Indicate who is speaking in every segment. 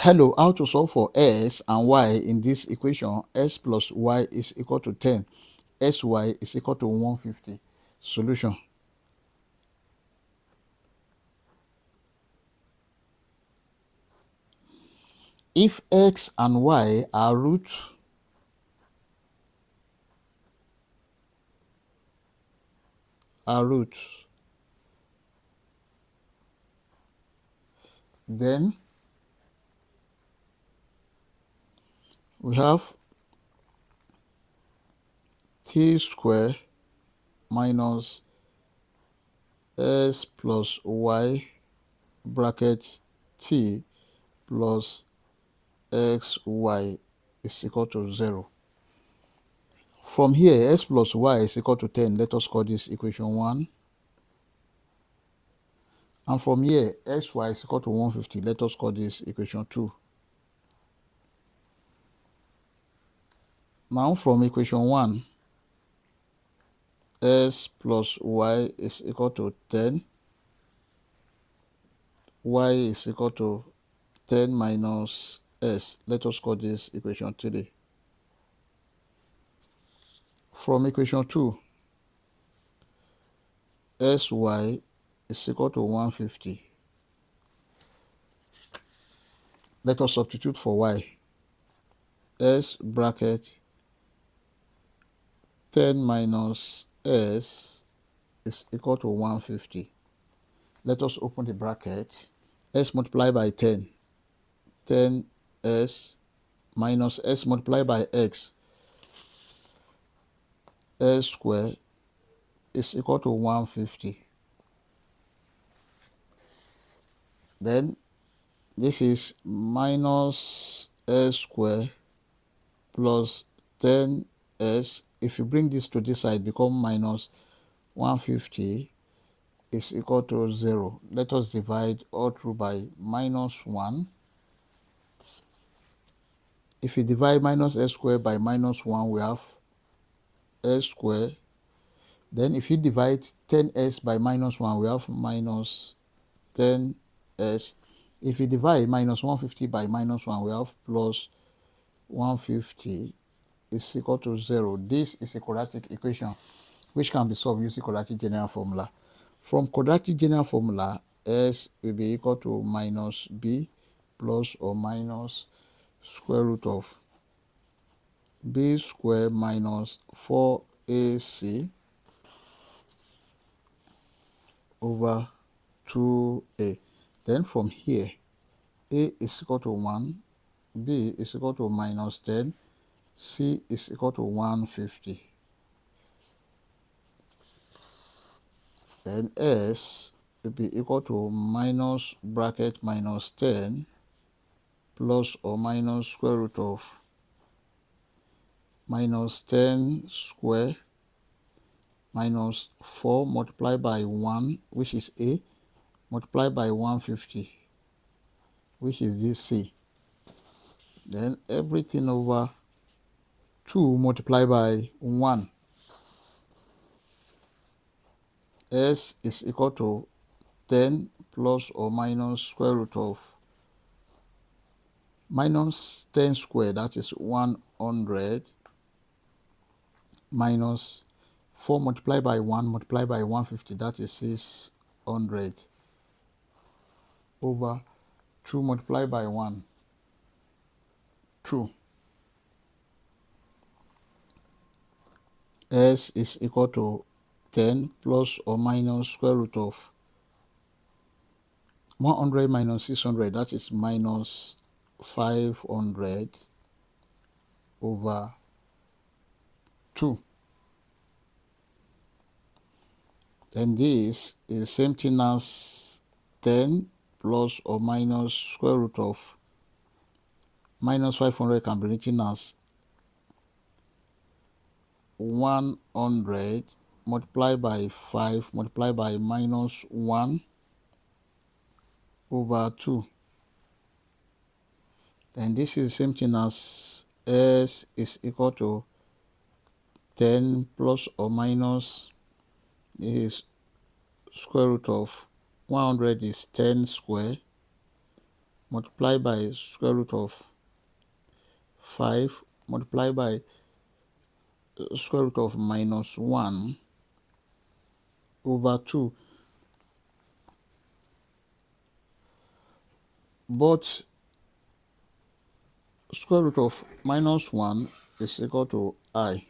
Speaker 1: Hello, how to solve for s and y in this equation? S plus y is equal to 10. Sy is equal to 150. Solution. If x and y are roots then we have t square minus s plus y bracket t plus xy is equal to 0. From here, s plus y is equal to 10. Let us call this equation 1. And from here, sy is equal to 150. Let us call this equation 2. Now from equation 1, s plus y is equal to 10. Y is equal to 10 minus s. Let us call this equation 3. From equation 2, sy is equal to 150. Let us substitute for y. S bracket 10 minus s is equal to 150. Let us open the bracket. S multiplied by 10. 10s minus s multiplied by x. S squared is equal to 150. Then this is minus s squared plus 10s. If you bring this to this side, become minus 150 is equal to 0. Let us divide all through by minus 1. If you divide minus s squared by minus 1, we have s squared. Then if you divide 10s by minus 1, we have minus 10s. If you divide minus 150 by minus 1, we have plus 150 is equal to 0. This is a quadratic equation which can be solved using quadratic general formula. From quadratic general formula, s will be equal to minus b plus or minus square root of b squared minus 4ac over 2a. Then from here, a is equal to 1, b is equal to minus 10, c is equal to 150. Then s will be equal to minus bracket minus 10 plus or minus square root of minus 10 square minus 4 multiplied by 1, which is a, multiplied by 150, which is this c. Then everything over 2 multiplied by 1. S is equal to 10 plus or minus square root of minus 10 squared, that is 100, minus 4 multiplied by 1 multiplied by 150, that is 600, over 2 multiplied by 1, 2. S is equal to 10 plus or minus square root of 100 minus 600, that is minus 500 over 2. And this is the same thing as 10 plus or minus square root of minus 500 can be written as 100 multiplied by 5 multiplied by minus 1 over 2. And this is the same thing as s is equal to 10 plus or minus is square root of 100 is 10 square multiply by square root of 5 multiply by square root of minus 1 over 2. But square root of minus 1 is equal to I.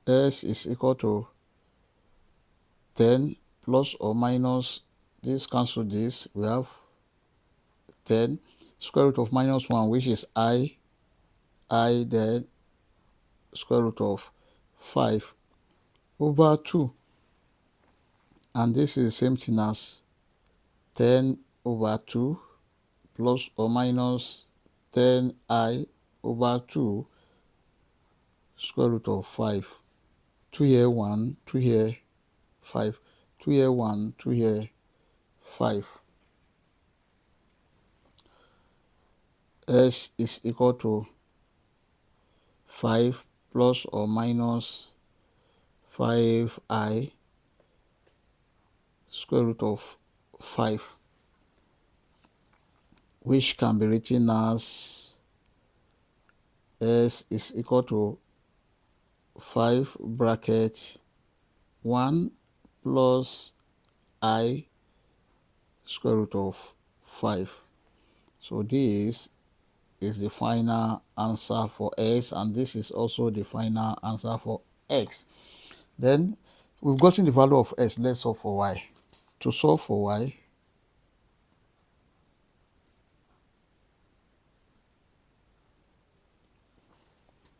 Speaker 1: S is equal to 10 plus or minus, this cancel this, we have 10 square root of minus 1, which is I, then square root of 5 over 2, and this is the same thing as 10 over 2 plus or minus 10I over 2 square root of 5. 2 here 1, 2 here 5, 2 here 1, 2 here 5. S is equal to 5 plus or minus 5I square root of 5, which can be written as S is equal to 5 bracket 1 plus I square root of 5. So this is the final answer for S, and this is also the final answer for X. Then we've gotten the value of S. Let's solve for Y. To solve for Y,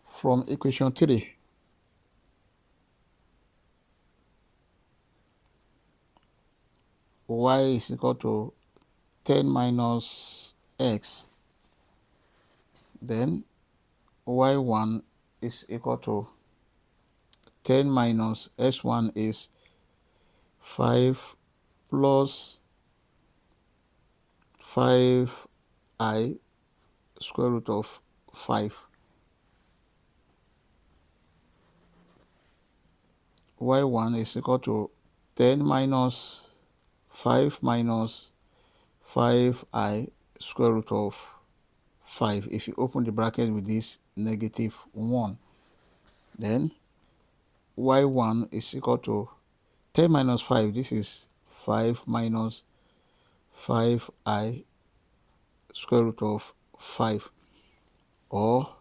Speaker 1: from equation 3, Y is equal to 10 minus X. Then Y1 is equal to 10 minus S1 is 5 plus 5I square root of 5. Y1 is equal to 10 minus 5 minus 5I square root of 5. If you open the bracket with this negative 1, then Y1 is equal to 10 minus 5. This is 5 minus 5I square root of 5, or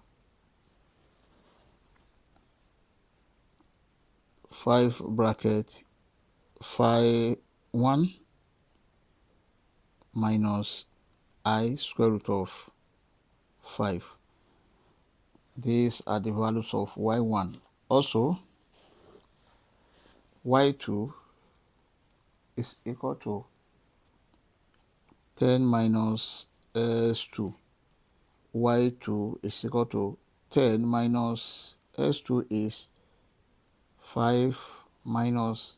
Speaker 1: 5 bracket 1 minus I square root of 5. These are the values of Y1. Also, Y2 is equal to 10 minus S2. Y2 is equal to 10 minus S2 is 5 minus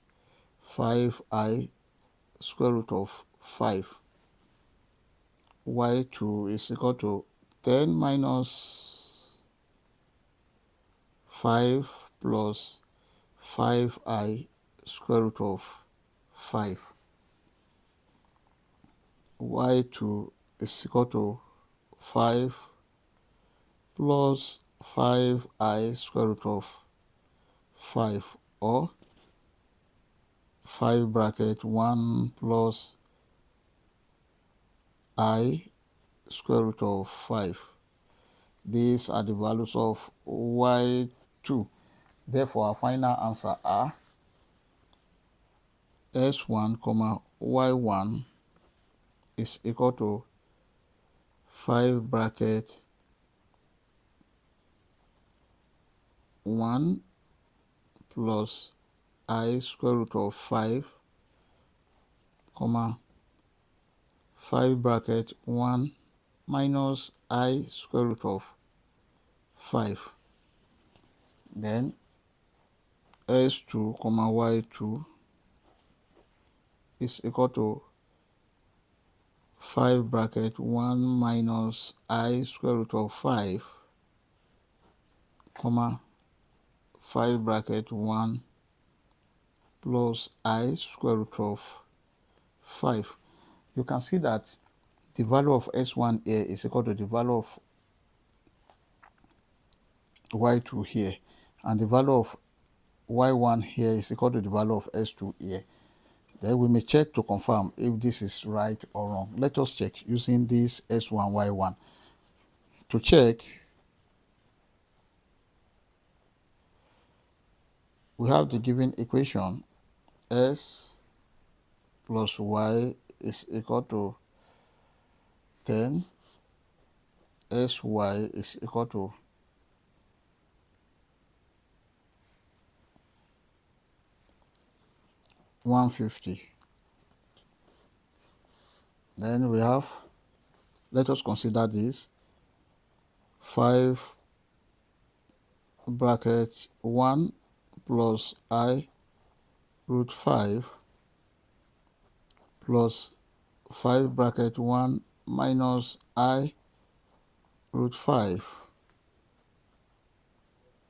Speaker 1: 5I square root of 5. Y2 is equal to 10 minus 5 plus 5I square root of 5. Y2 is equal to 5 plus 5I square root of 5, or 5 bracket 1 plus I square root of 5. These are the values of Y2. Therefore, our final answer are S1, Y1 is equal to 5 bracket 1 plus I square root of 5, 5 bracket 1 minus I square root of 5. Then S2, Y2 is equal to 5 bracket 1 minus I square root of 5, 5 bracket 1 plus I square root of 5. You can see that the value of S1 here is equal to the value of Y2 here, and the value of Y1 here is equal to the value of S2 here. Then we may check to confirm if this is right or wrong. Let us check using this S1, Y1. To check, we have the given equation S plus Y is equal to 10, SY is equal to 150. Then we have, let us consider this, 5 bracket 1 plus I root 5 plus 5 bracket 1 minus I root 5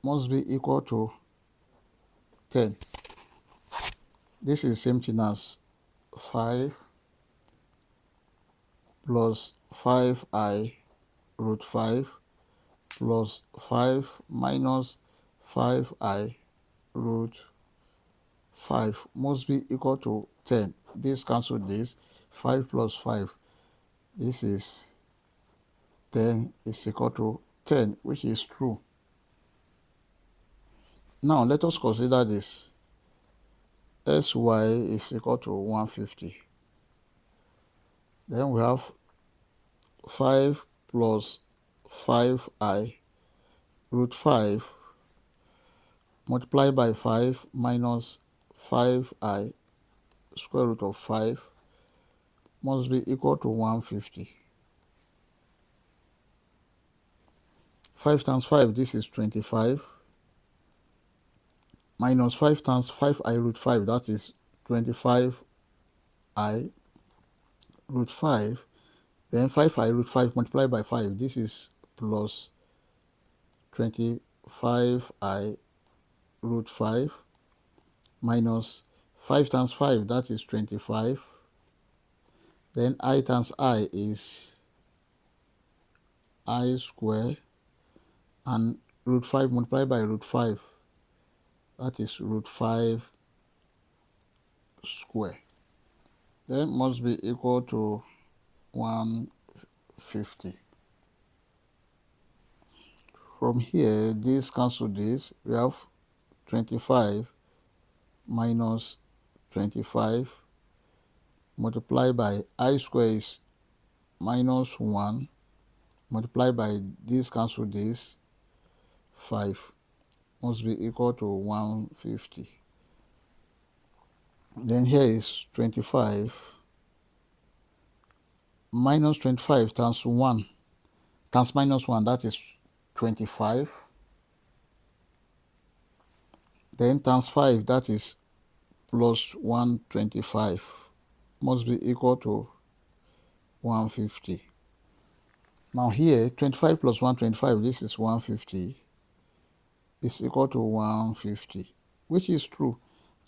Speaker 1: must be equal to 10. This is the same thing as 5 plus 5I root 5 plus 5 minus 5I root 5 must be equal to 10. This cancel this. 5 plus 5. This is 10 is equal to 10, which is true. Now let us consider this. SY is equal to 150. Then we have 5 plus 5I root 5 multiplied by 5 minus 5I square root of 5 must be equal to 150. 5 times 5, this is 25, minus 5 times 5I root 5, that is 25I root 5. Then 5I root 5 multiplied by 5, this is plus 25I root 5 minus 5 times 5, that is 25. Then I times I is I square, and root 5 multiplied by root 5, that is root 5 square. Then must be equal to 150. From here, this cancel this. We have 25 minus 25 multiplied by I square is minus 1 multiplied by this cancel this, 5 must be equal to 150. Then here is 25 minus 25 times 1 times minus 1, that is 25. Then times 5, that is plus 125, must be equal to 150. Now here, 25 plus 125, this is 150, is equal to 150, which is true.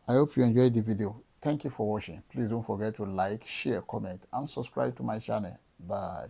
Speaker 1: I hope you enjoyed the video. Thank you for watching. Please don't forget to like, share, comment, and subscribe to my channel. Bye.